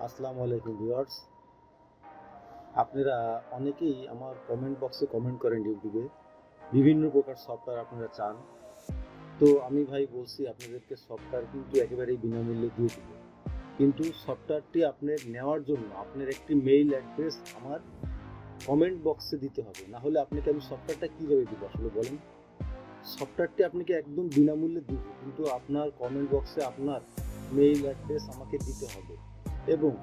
আসসালামু আলাইকুম ভিউয়ার্স। আপনারা অনেকেই আমার কমেন্ট বক্সে কমেন্ট করেন ইউটিউবে বিভিন্ন প্রকার সফটওয়্যার আপনারা চান। তো আমি ভাই বলছি আপনাদেরকে সফটওয়্যার কিন্তু একেবারেই বিনামূল্যে দিয়ে দিব। কিন্তু সফটওয়্যারটি আপনার নেওয়ার জন্য আপনার একটি মেইল অ্যাড্রেস আমার কমেন্ট বক্সে দিতে হবে, না হলে আপনাকে আমি সফটওয়্যারটা কীভাবে দিব আসলে বলেন। সফটওয়্যারটি আপনাকে একদম বিনামূল্যে দিব, কিন্তু আপনার কমেন্ট বক্সে আপনার মেইল অ্যাড্রেস আমাকে দিতে হবে এবং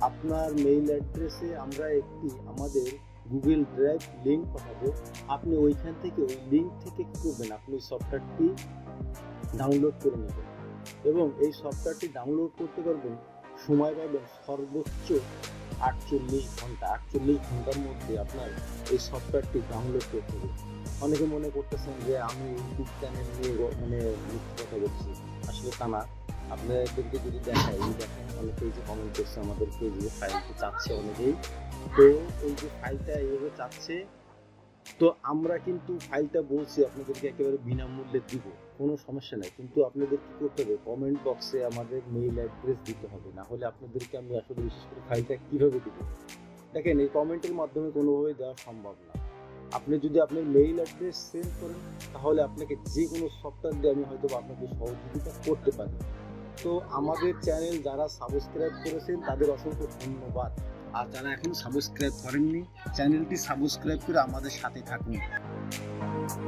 আপনার মেইল অ্যাড্রেসে আমরা একটি আমাদের গুগল ড্রাইভ লিঙ্ক পাঠাবো। আপনি ওইখান থেকে ওই লিঙ্ক থেকে কী করবেন, আপনি ওই সফটওয়্যারটি ডাউনলোড করে নেবেন এবং এই সফটওয়্যারটি ডাউনলোড করতে পারবেন, সময় পাবেন সর্বোচ্চ 48 ঘন্টার মধ্যে আপনার এই সফটওয়্যারটি ডাউনলোড করতে হবে। অনেকে মনে করতেছেন যে আমি ইউটিউব চ্যানেল নিয়ে মিথ্যে কথা বলছি, আসলে তা না। আপনাদেরকে যদি দেখেন অনেকেই যে কমেন্ট করছে আমাদেরকে যে ফাইলটি চাচ্ছে অনেকেই, তো এই যে ফাইলটা এইভাবে চাচ্ছে, তো আমরা কিন্তু ফাইলটা বলছি আপনাদেরকে একেবারে বিনামূল্যে দিব, কোনো সমস্যা নাই। কিন্তু আপনাদের কি করতে হবে, কমেন্ট বক্সে আমাদের মেইল অ্যাড্রেস দিতে হবে, না হলে আপনাদেরকে আমি আসলে বিশেষ করে ফাইলটা কীভাবে দিব দেখেন, এই কমেন্টের মাধ্যমে কোনোভাবেই দেওয়া সম্ভব না। আপনি যদি আপনার মেইল অ্যাড্রেস সেন্ড করেন তাহলে আপনাকে যে কোনো সফটওয়্যার দিয়ে আমি হয়তো আপনাকে সহযোগিতা করতে পারি। তো আমাদের চ্যানেল যারা সাবস্ক্রাইব করেছেন তাদের অসংখ্য ধন্যবাদ, আর যারা এখন সাবস্ক্রাইব করেননি চ্যানেলটি সাবস্ক্রাইব করে আমাদের সাথে থাকুন।